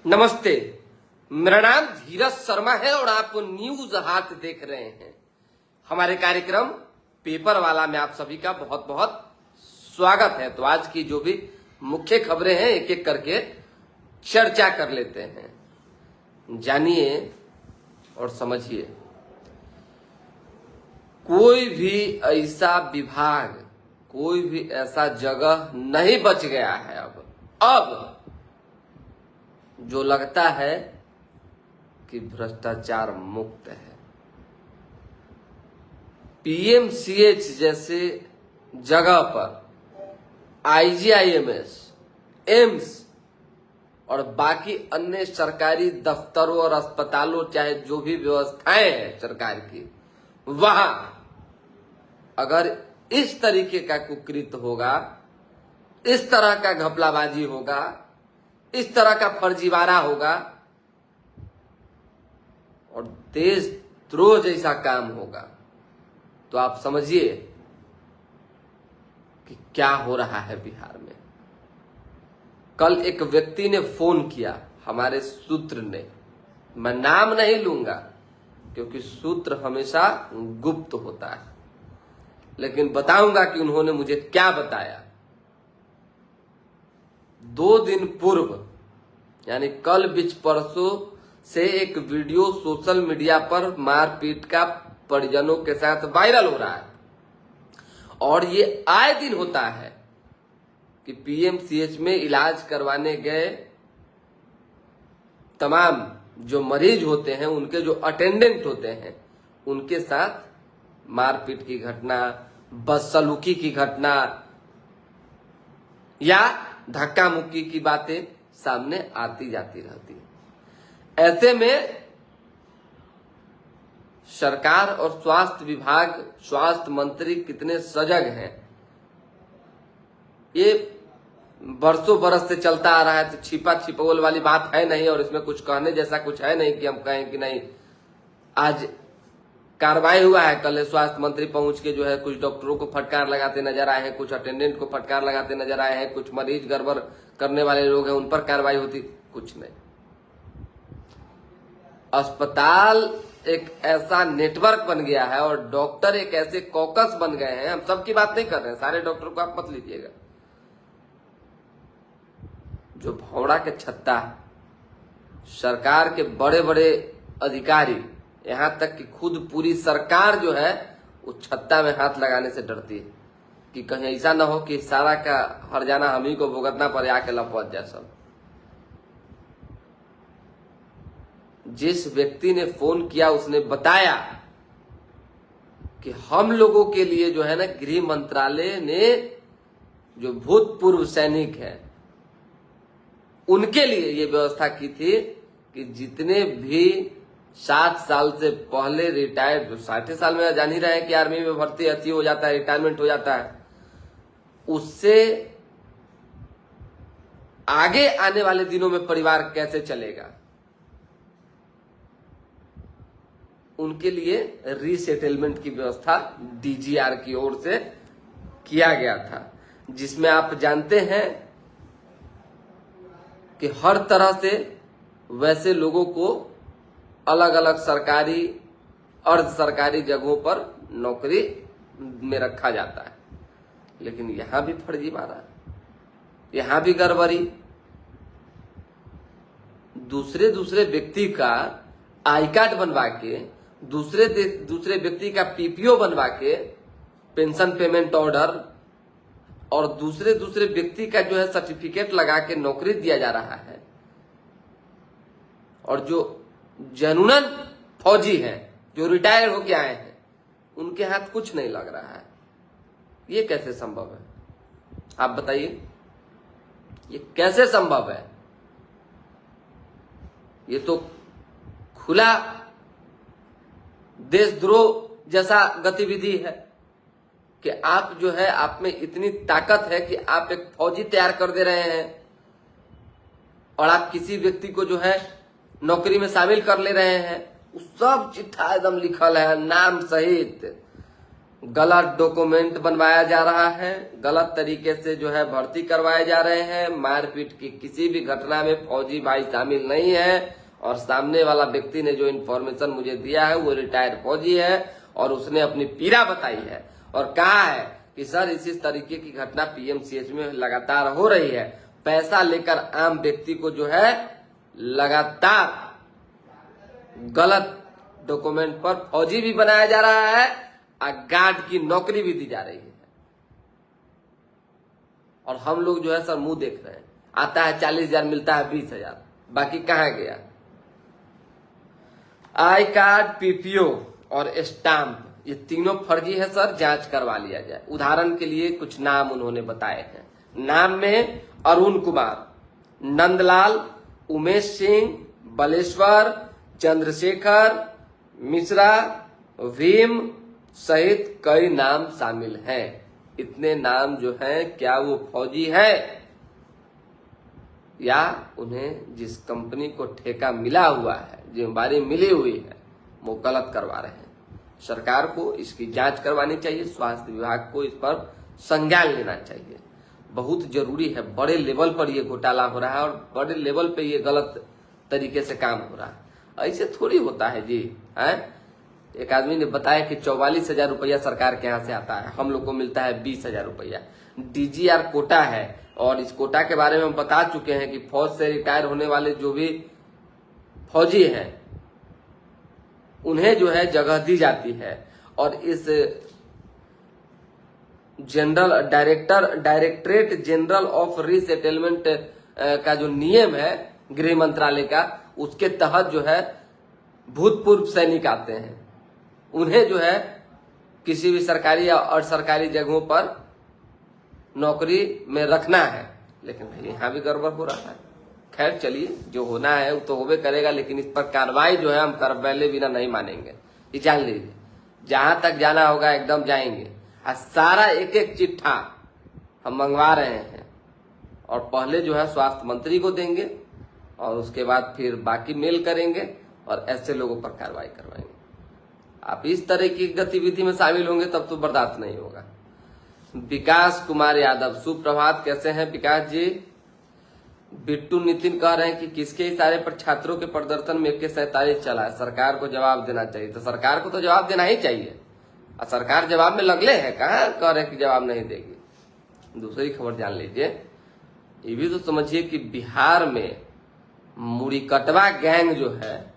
नमस्ते, मेरा नाम धीरज शर्मा है और आप न्यूज हाट देख रहे हैं। हमारे कार्यक्रम पेपर वाला में आप सभी का बहुत बहुत स्वागत है। तो आज की जो भी मुख्य खबरें हैं एक एक करके चर्चा कर लेते हैं। जानिए और समझिए, कोई भी ऐसा विभाग, कोई भी ऐसा जगह नहीं बच गया है अब जो लगता है कि भ्रष्टाचार मुक्त है। पीएमसीएच जैसे जगह पर आईजीआईएमएस, एम्स और बाकी अन्य सरकारी दफ्तरों और अस्पतालों, चाहे जो भी व्यवस्थाएं हैं सरकार की, वहां अगर इस तरीके का कुकृत्य होगा, इस तरह का घपलाबाजी होगा, इस तरह का फर्जीवाड़ा होगा और देशद्रोह जैसा काम होगा, तो आप समझिए कि क्या हो रहा है बिहार में। कल एक व्यक्ति ने फोन किया, हमारे सूत्र ने, मैं नाम नहीं लूंगा क्योंकि सूत्र हमेशा गुप्त होता है, लेकिन बताऊंगा कि उन्होंने मुझे क्या बताया। 2 दिन पूर्व यानी कल बीच परसों से एक वीडियो सोशल मीडिया पर मारपीट का परिजनों के साथ वायरल हो रहा है और ये आए दिन होता है कि पीएमसीएच में इलाज करवाने गए तमाम जो मरीज होते हैं, उनके जो अटेंडेंट होते हैं, उनके साथ मारपीट की घटना, बदसलूकी की घटना या धक्का मुक्की की बातें सामने आती जाती रहती है। ऐसे में सरकार और स्वास्थ्य विभाग, स्वास्थ्य मंत्री कितने सजग हैं, ये बरसों बरस से चलता आ रहा है। तो छिपा छिपौल वाली बात है नहीं और इसमें कुछ कहने जैसा कुछ है नहीं कि हम कहें कि नहीं आज कार्रवाई हुआ है। कल स्वास्थ्य मंत्री पहुंच के जो है कुछ डॉक्टरों को फटकार लगाते नजर आए हैं, कुछ अटेंडेंट को फटकार लगाते नजर आए हैं, कुछ मरीज गड़बड़ करने वाले लोग हैं उन पर कार्रवाई होती, कुछ नहीं। अस्पताल एक ऐसा नेटवर्क बन गया है और डॉक्टर एक ऐसे कॉकस बन गए हैं। हम सबकी बात नहीं कर रहे हैं, सारे डॉक्टरों को आप मत लीजिएगा। जो भौड़ा के छत्ता, सरकार के बड़े बड़े अधिकारी, यहां तक कि खुद पूरी सरकार जो है उस छत्ता में हाथ लगाने से डरती है कि कहीं ऐसा ना हो कि सारा का हर्जाना हम ही को भुगतना पर आके लपट जाए सब। जिस व्यक्ति ने फोन किया उसने बताया कि हम लोगों के लिए जो है ना, गृह मंत्रालय ने जो भूतपूर्व सैनिक हैं उनके लिए ये व्यवस्था की थी कि जितने भी 60 साल से पहले रिटायर्ड, 60 साल में जान ही रहे हैं कि आर्मी में भर्ती अति हो जाता है, रिटायरमेंट हो जाता है, उससे आगे आने वाले दिनों में परिवार कैसे चलेगा, उनके लिए रीसेटलमेंट की व्यवस्था डीजीआर की ओर से किया गया था, जिसमें आप जानते हैं कि हर तरह से वैसे लोगों को अलग अलग सरकारी अर्ध सरकारी जगहों पर नौकरी में रखा जाता है। लेकिन यहां भी फर्जीवाड़ा, यहां भी गड़बड़ी। दूसरे व्यक्ति का आई कार्ड बनवा के, दूसरे व्यक्ति का पीपीओ बनवा के, पेंशन पेमेंट ऑर्डर, और दूसरे व्यक्ति का जो है सर्टिफिकेट लगा के नौकरी दिया जा रहा है। और जो जनूनन फौजी हैं, जो रिटायर होके आए हैं, उनके हाथ कुछ नहीं लग रहा है। ये कैसे संभव है, आप बताइए, ये कैसे संभव है? ये तो खुला देशद्रोह जैसा गतिविधि है कि आप जो है, आप में इतनी ताकत है कि आप एक फौजी तैयार कर दे रहे हैं और आप किसी व्यक्ति को जो है नौकरी में शामिल कर ले रहे हैं। सब चिट्ठा एकदम लिखल है, नाम सहित, गलत डॉक्यूमेंट बनवाया जा रहा है, गलत तरीके से जो है भर्ती करवाए जा रहे हैं। मारपीट की किसी भी घटना में फौजी भाई शामिल नहीं है। और सामने वाला व्यक्ति ने जो इन्फॉर्मेशन मुझे दिया है वो रिटायर्ड फौजी है और उसने अपनी पीड़ा बताई है और कहा है कि सर इसी तरीके की घटना पीएमसीएच में लगातार हो रही है। पैसा लेकर आम व्यक्ति को जो है लगातार गलत डॉक्यूमेंट पर फौजी भी बनाया जा रहा है और गार्ड की नौकरी भी दी जा रही है। और हम लोग जो है सर मुंह देख रहे हैं। आता है 40,000 मिलता है 20,000, बाकी कहां गया। आई कार्ड, पीपीओ और स्टाम्प ये तीनों फर्जी है सर, जांच करवा लिया जाए। उदाहरण के लिए कुछ नाम उन्होंने बताए हैं। नाम में अरुण कुमार, नंदलाल, उमेश सिंह, बलेश्वर, चंद्रशेखर, मिश्रा, भीम सहित कई नाम शामिल हैं। इतने नाम जो हैं क्या वो फौजी है या उन्हें जिस कंपनी को ठेका मिला हुआ है, जिम्मेदारी मिली हुई है, वो गलत करवा रहे हैं। सरकार को इसकी जांच करवानी चाहिए, स्वास्थ्य विभाग को इस पर संज्ञान लेना चाहिए। बहुत जरूरी है। बड़े लेवल पर ये घोटाला हो रहा है और बड़े लेवल पे ये गलत तरीके से काम हो रहा है। ऐसे थोड़ी होता है जी, है? एक आदमी ने बताया कि 44,000 रुपया सरकार के यहाँ से आता है, हम लोग को मिलता है 20,000 रुपया। डीजीआर कोटा है और इस कोटा के बारे में हम बता चुके हैं कि फौज से रिटायर होने वाले जो भी फौजी हैं उन्हें जो है जगह दी जाती है। और इस डायरेक्टरेट जनरल ऑफ रीसेटलमेंट का जो नियम है गृह मंत्रालय का, उसके तहत जो है भूतपूर्व सैनिक आते हैं, उन्हें जो है किसी भी सरकारी या सरकारी जगहों पर नौकरी में रखना है। लेकिन भाई यहाँ भी गड़बड़ हो रहा है। खैर चलिए, जो होना है वो तो होबे करेगा, लेकिन इस पर कार्रवाई जो है हम करवैले बिना नहीं मानेंगे। ये जान लीजिए, जहां तक जाना होगा एकदम जाएंगे। और सारा एक एक चिट्ठा हम मंगवा रहे हैं और पहले जो है स्वास्थ्य मंत्री को देंगे और उसके बाद फिर बाकी मेल करेंगे और ऐसे लोगों पर कार्रवाई करवाएंगे। आप इस तरह की गतिविधि में शामिल होंगे तब तो बर्दाश्त नहीं होगा। विकास कुमार यादव, सुप्रभात, कैसे हैं विकास जी? बिट्टू नितिन कह रहे हैं कि किसके इशारे पर छात्रों के प्रदर्शन में AK-47 चला है, सरकार को जवाब देना चाहिए। तो सरकार को तो जवाब देना ही चाहिए और सरकार जवाब में लगले है, कहाँ कह रहे कि जवाब नहीं देगी। दूसरी खबर जान लीजिए, ये भी तो समझिए कि बिहार में मुड़ीकटवा गैंग जो है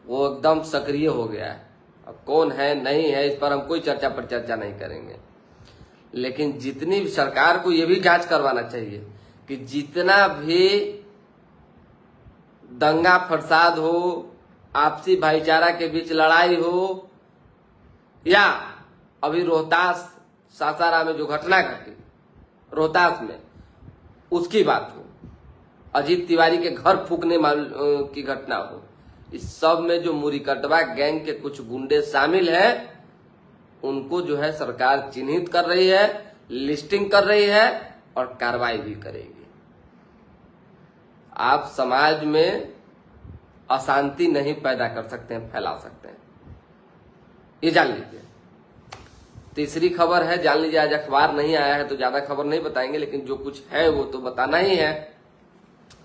वो एकदम सक्रिय हो गया है। अब कौन है नहीं है इस पर हम कोई चर्चा नहीं करेंगे, लेकिन जितनी भी सरकार को ये भी जांच करवाना चाहिए कि जितना भी दंगा फसाद हो, आपसी भाईचारा के बीच लड़ाई हो, या अभी रोहतास सासाराम में जो घटना घटी रोहतास में, उसकी बात हो, अजीत तिवारी के घर फूकने की घटना हो, इस सब में जो मुड़ीकटवा गैंग के कुछ गुंडे शामिल हैं उनको जो है सरकार चिन्हित कर रही है, लिस्टिंग कर रही है और कार्रवाई भी करेगी। आप समाज में अशांति नहीं पैदा कर सकते हैं, फैला सकते हैं, ये जान लीजिए। तीसरी खबर है, जान लीजिए, आज अखबार नहीं आया है तो ज्यादा खबर नहीं बताएंगे, लेकिन जो कुछ है वो तो बताना ही है।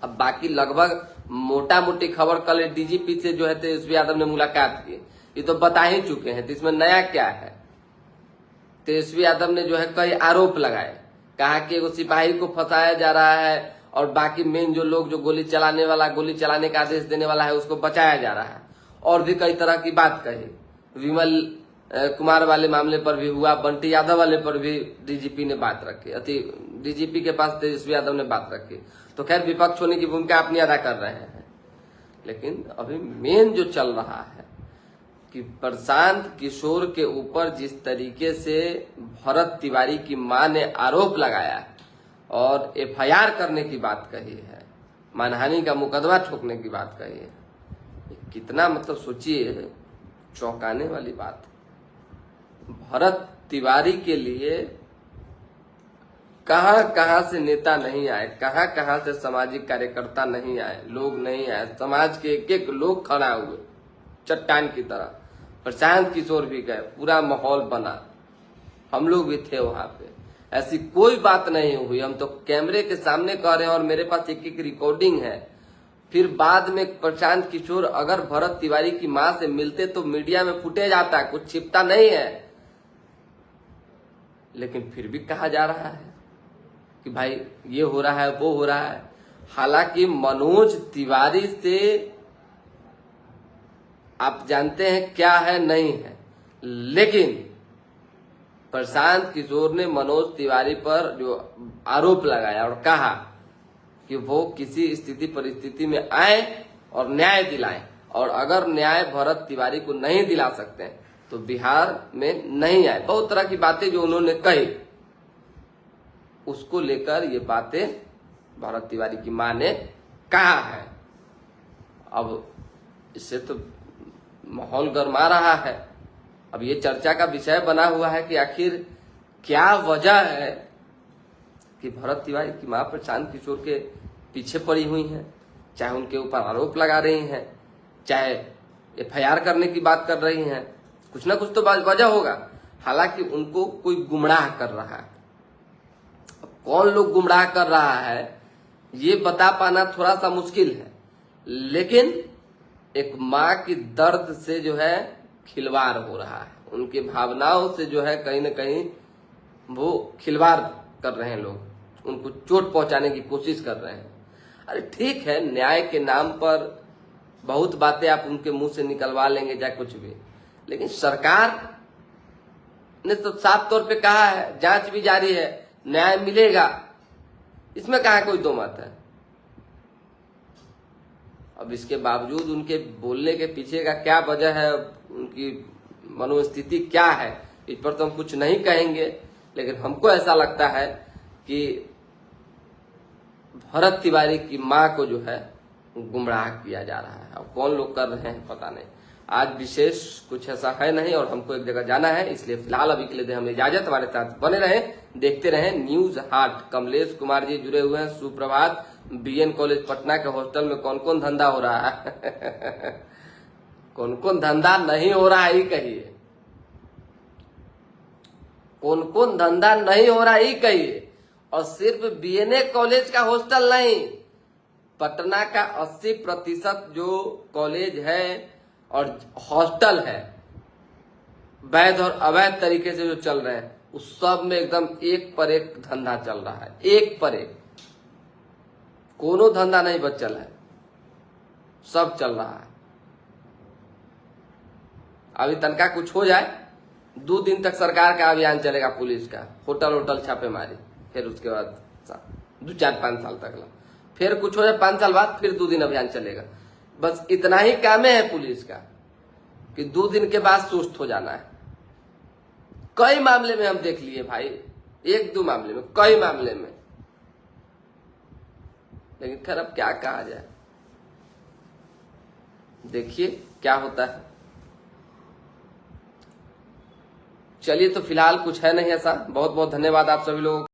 अब बाकी लगभग मोटा मोटी खबर, कल डीजीपी से जो है तेजस्वी यादव ने मुलाकात की, ये तो बता ही चुके हैं। तो इसमें नया क्या है? तेजस्वी यादव ने जो है कई आरोप लगाए, कहा कि एगो सिपाही को फंसाया जा रहा है और बाकी मेन जो लोग, जो गोली चलाने वाला, गोली चलाने का आदेश देने वाला है, उसको बचाया जा रहा है। और भी कई तरह की बात कही। विमल कुमार वाले मामले पर भी हुआ, बंटी यादव वाले पर भी डीजीपी ने बात रखी, डीजीपी के पास तेजस्वी यादव ने बात रखी। तो खैर विपक्ष होने की भूमिका अपनी अदा कर रहे हैं, लेकिन अभी मेन जो चल रहा है कि प्रशांत किशोर के ऊपर जिस तरीके से भरत तिवारी की मां ने आरोप लगाया और FIR करने की बात कही है, मानहानि का मुकदमा ठोकने की बात कही है, कितना मतलब सोचिए, चौंकाने वाली बात। भरत तिवारी के लिए कहां कहां से नेता नहीं आए, कहां कहां से सामाजिक कार्यकर्ता नहीं आए, लोग नहीं आए, समाज के एक एक लोग खड़ा हुए चट्टान की तरह। प्रशांत किशोर भी गए, पूरा माहौल बना। हम लोग भी थे वहां पे, ऐसी कोई बात नहीं हुई। हम तो कैमरे के सामने कह रहे हैं और मेरे पास एक रिकॉर्डिंग है। फिर बाद में प्रशांत किशोर अगर भरत तिवारी की मां से मिलते तो मीडिया में फुटेज आता है, कुछ छिपता नहीं है। लेकिन फिर भी कहा जा रहा है कि भाई ये हो रहा है, वो हो रहा है। हालांकि मनोज तिवारी से आप जानते हैं क्या है नहीं है, लेकिन प्रशांत किशोर ने मनोज तिवारी पर जो आरोप लगाया और कहा कि वो किसी स्थिति परिस्थिति में आए और न्याय दिलाएं, और अगर न्याय भरत तिवारी को नहीं दिला सकते हैं तो बिहार में नहीं आए। बहुत तरह की बातें जो उन्होंने कही, उसको लेकर ये बातें भरत तिवारी की मां ने कहा है। अब इससे तो माहौल गरमा रहा है। अब ये चर्चा का विषय बना हुआ है कि आखिर क्या वजह है कि भरत तिवारी की मां प्रशांत किशोर के पीछे पड़ी हुई हैं, चाहे उनके ऊपर आरोप लगा रही हैं, चाहे एफआईआर करने की बात कर रही हैं। कुछ ना कुछ तो वजह होगा। हालांकि उनको कोई गुमराह कर रहा है। अब कौन लोग गुमराह कर रहा है ये बता पाना थोड़ा सा मुश्किल है, लेकिन एक माँ की दर्द से जो है खिलवाड़ हो रहा है, उनकी भावनाओं से जो है कहीं ना कहीं वो खिलवाड़ कर रहे हैं लोग, उनको चोट पहुंचाने की कोशिश कर रहे हैं। अरे ठीक है, न्याय के नाम पर बहुत बातें आप उनके मुंह से निकलवा लेंगे चाहे कुछ भी, लेकिन सरकार ने तो साफ तौर पे कहा है जांच भी जारी है, न्याय मिलेगा, इसमें कहा कोई दो मत है। अब इसके बावजूद उनके बोलने के पीछे का क्या वजह है, उनकी मनोस्थिति क्या है, इस पर तो हम कुछ नहीं कहेंगे, लेकिन हमको ऐसा लगता है कि भरत तिवारी की मां को जो है गुमराह किया जा रहा है। अब कौन लोग कर रहे हैं पता नहीं। आज विशेष कुछ ऐसा है नहीं और हमको एक जगह जाना है, इसलिए फिलहाल अभी के लिए दे हमें इजाजत। हमारे साथ बने रहें, देखते रहें न्यूज हाट। कमलेश कुमार जी जुड़े हुए हैं, सुप्रभात। बीएन कॉलेज पटना के हॉस्टल में कौन कौन धंधा हो रहा है कौन कौन धंधा नहीं हो रहा है ये कहिए, कौन कौन धंधा नहीं हो रहा है ये कहिए। और सिर्फ बीएनए कॉलेज का हॉस्टल नहीं, पटना का 80% जो कॉलेज है और हॉस्टल है वैध और अवैध तरीके से जो चल रहे हैं, उस सब में एकदम एक पर एक धंधा चल रहा है, एक पर एक, कोनो धंधा नहीं बचल है, सब चल रहा है। अभी तनका कुछ हो जाए, 2 दिन तक सरकार का अभियान चलेगा, पुलिस का, होटल होटल छापेमारी, फिर उसके बाद 2, 4, 5 साल तक, फिर कुछ हो जाए 5 साल बाद फिर 2 दिन अभियान चलेगा। बस इतना ही काम है पुलिस का कि 2 दिन के बाद सुस्त हो जाना है। कई मामले में हम देख लिए भाई, 1-2 मामले में, कई मामले में, लेकिन खैर अब क्या कहा जाए, देखिए क्या होता है। चलिए तो फिलहाल कुछ है नहीं ऐसा। बहुत बहुत धन्यवाद आप सभी लोगों को।